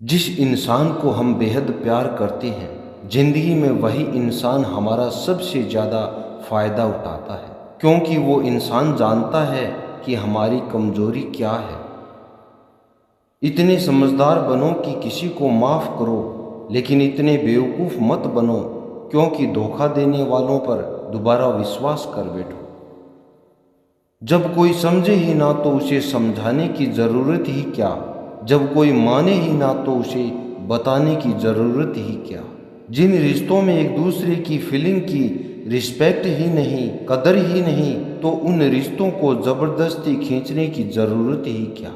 जिस इंसान को हम बेहद प्यार करते हैं, ज़िंदगी में वही इंसान हमारा सबसे ज़्यादा फ़ायदा उठाता है, क्योंकि वो इंसान जानता है कि हमारी कमज़ोरी क्या है। इतने समझदार बनो कि किसी को माफ़ करो, लेकिन इतने बेवकूफ़ मत बनो क्योंकि धोखा देने वालों पर दोबारा विश्वास कर बैठो। जब कोई समझे ही ना तो उसे समझाने की ज़रूरत ही क्या, जब कोई माने ही ना तो उसे बताने की ज़रूरत ही क्या। जिन रिश्तों में एक दूसरे की फीलिंग की रिस्पेक्ट ही नहीं, कदर ही नहीं, तो उन रिश्तों को ज़बरदस्ती खींचने की ज़रूरत ही क्या।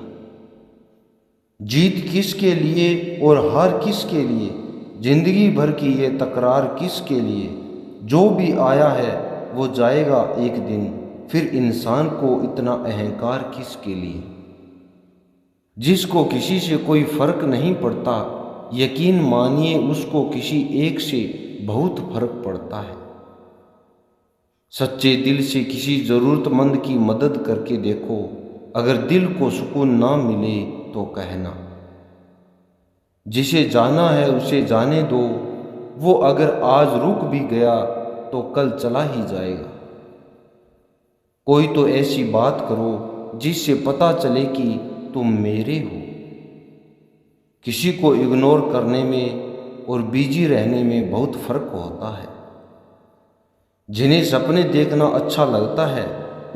जीत किसके लिए और हार किसके लिए, जिंदगी भर की ये तकरार किसके लिए। जो भी आया है वो जाएगा एक दिन, फिर इंसान को इतना अहंकार किसके लिए। जिसको किसी से कोई फर्क नहीं पड़ता, यकीन मानिए उसको किसी एक से बहुत फर्क पड़ता है। सच्चे दिल से किसी ज़रूरतमंद की मदद करके देखो, अगर दिल को सुकून ना मिले तो कहना। जिसे जाना है उसे जाने दो, वो अगर आज रुक भी गया तो कल चला ही जाएगा। कोई तो ऐसी बात करो जिससे पता चले कि तुम मेरे हो। किसी को इग्नोर करने में और बिजी रहने में बहुत फर्क होता है। जिन्हें सपने देखना अच्छा लगता है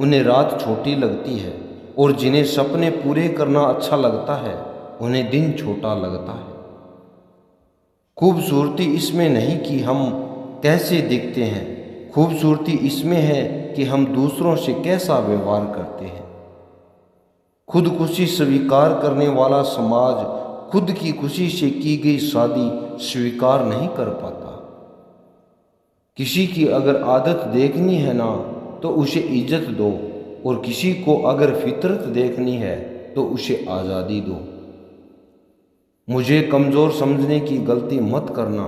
उन्हें रात छोटी लगती है, और जिन्हें सपने पूरे करना अच्छा लगता है उन्हें दिन छोटा लगता है। खूबसूरती इसमें नहीं कि हम कैसे दिखते हैं, खूबसूरती इसमें है कि हम दूसरों से कैसा व्यवहार करते हैं। खुदकुशी स्वीकार करने वाला समाज खुद की खुशी से की गई शादी स्वीकार नहीं कर पाता। किसी की अगर आदत देखनी है ना तो उसे इज्जत दो, और किसी को अगर फितरत देखनी है तो उसे आज़ादी दो। मुझे कमज़ोर समझने की गलती मत करना,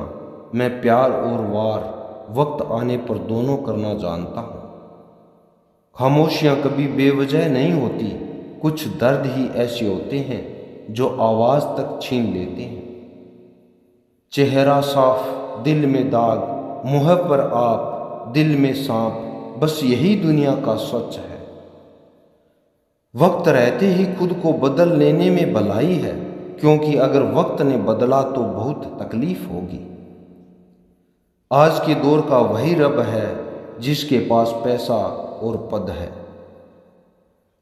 मैं प्यार और वार वक्त आने पर दोनों करना जानता हूँ। खामोशियाँ कभी बेवजह नहीं होती, कुछ दर्द ही ऐसे होते हैं जो आवाज़ तक छीन लेते हैं। चेहरा साफ दिल में दाग, मुँह पर आप दिल में सांप, बस यही दुनिया का सच है। वक्त रहते ही खुद को बदल लेने में भलाई है, क्योंकि अगर वक्त ने बदला तो बहुत तकलीफ होगी। आज के दौर का वही रब है जिसके पास पैसा और पद है।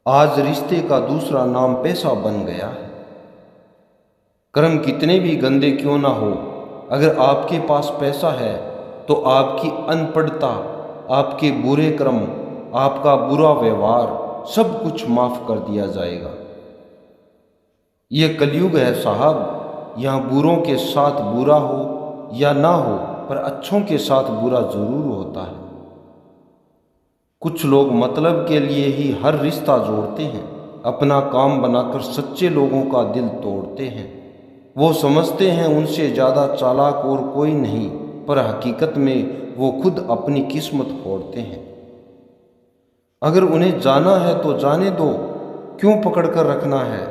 आज रिश्ते का दूसरा नाम पैसा बन गया है। कर्म कितने भी गंदे क्यों ना हो, अगर आपके पास पैसा है तो आपकी अनपढ़ता, आपके बुरे कर्म, आपका बुरा व्यवहार सब कुछ माफ कर दिया जाएगा। ये कलयुग है साहब, यहाँ बुरों के साथ बुरा हो या ना हो, पर अच्छों के साथ बुरा जरूर होता है। कुछ लोग मतलब के लिए ही हर रिश्ता जोड़ते हैं, अपना काम बनाकर सच्चे लोगों का दिल तोड़ते हैं। वो समझते हैं उनसे ज़्यादा चालाक और कोई नहीं, पर हकीकत में वो खुद अपनी किस्मत फोड़ते हैं। अगर उन्हें जाना है तो जाने दो, क्यों पकड़ कर रखना है।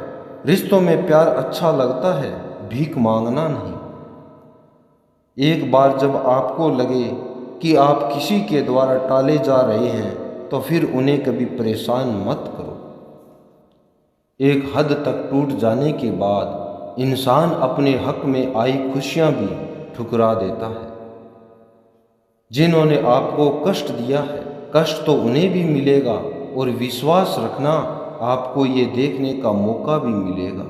रिश्तों में प्यार अच्छा लगता है, भीख मांगना नहीं। एक बार जब आपको लगे कि आप किसी के द्वारा टाले जा रहे हैं तो फिर उन्हें कभी परेशान मत करो। एक हद तक टूट जाने के बाद इंसान अपने हक में आई खुशियां भी ठुकरा देता है। जिन्होंने आपको कष्ट दिया है, कष्ट तो उन्हें भी मिलेगा, और विश्वास रखना आपको ये देखने का मौका भी मिलेगा।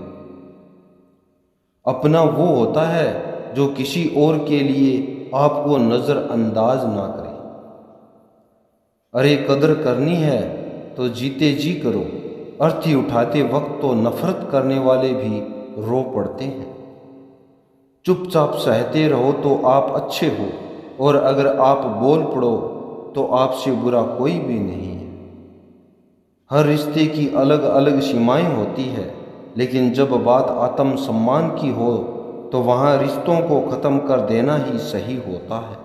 अपना वो होता है जो किसी और के लिए आपको नज़रअंदाज ना करे। अरे कदर करनी है तो जीते जी करो, अर्थी उठाते वक्त तो नफरत करने वाले भी रो पड़ते हैं। चुपचाप सहते रहो तो आप अच्छे हो, और अगर आप बोल पड़ो तो आपसे बुरा कोई भी नहीं है। हर रिश्ते की अलग अलग सीमाएं होती है, लेकिन जब बात आत्म सम्मान की हो तो वहाँ रिश्तों को ख़त्म कर देना ही सही होता है।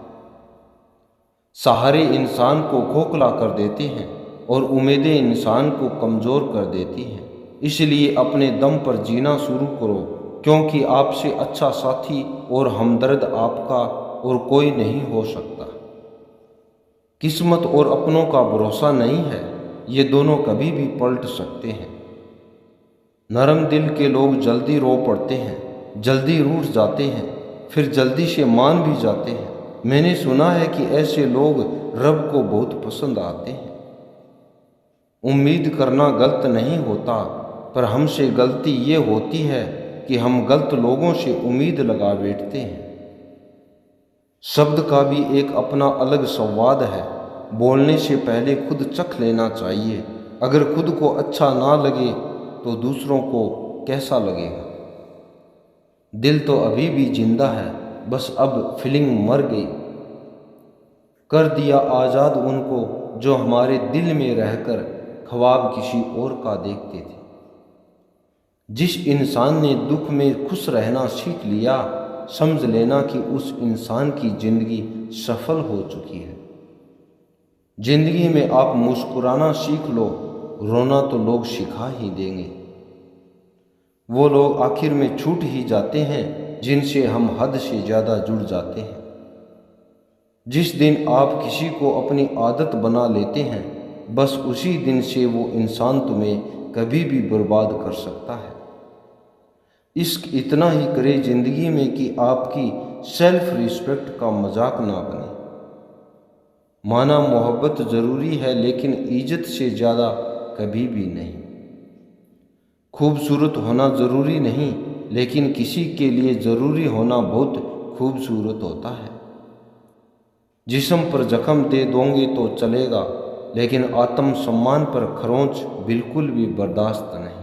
सहारे इंसान को खोखला कर देते हैं और उम्मीदें इंसान को कमज़ोर कर देती हैं। इसलिए अपने दम पर जीना शुरू करो, क्योंकि आपसे अच्छा साथी और हमदर्द आपका और कोई नहीं हो सकता। किस्मत और अपनों का भरोसा नहीं है, ये दोनों कभी भी पलट सकते हैं। नरम दिल के लोग जल्दी रो पड़ते हैं, जल्दी रूठ जाते हैं, फिर जल्दी से मान भी जाते हैं। मैंने सुना है कि ऐसे लोग रब को बहुत पसंद आते हैं। उम्मीद करना गलत नहीं होता, पर हमसे गलती ये होती है कि हम गलत लोगों से उम्मीद लगा बैठते हैं। शब्द का भी एक अपना अलग संवाद है। बोलने से पहले खुद चख लेना चाहिए। अगर खुद को अच्छा ना लगे तो दूसरों को कैसा लगेगा। दिल तो अभी भी जिंदा है, बस अब फीलिंग मर गई। कर दिया आज़ाद उनको जो हमारे दिल में रहकर ख्वाब किसी और का देखते थे। जिस इंसान ने दुख में खुश रहना सीख लिया, समझ लेना कि उस इंसान की ज़िंदगी सफल हो चुकी है। जिंदगी में आप मुस्कुराना सीख लो, रोना तो लोग सिखा ही देंगे। वो लोग आखिर में छूट ही जाते हैं जिनसे हम हद से ज़्यादा जुड़ जाते हैं। जिस दिन आप किसी को अपनी आदत बना लेते हैं, बस उसी दिन से वो इंसान तुम्हें कभी भी बर्बाद कर सकता है। इश्क इतना ही करे ज़िंदगी में कि आपकी सेल्फ रिस्पेक्ट का मजाक ना बने। माना मोहब्बत ज़रूरी है, लेकिन इज्जत से ज़्यादा कभी भी नहीं। खूबसूरत होना ज़रूरी नहीं, लेकिन किसी के लिए ज़रूरी होना बहुत खूबसूरत होता है। जिस्म पर जख्म दे दोगे तो चलेगा, लेकिन आत्म सम्मान पर खरोंच बिल्कुल भी बर्दाश्त नहीं।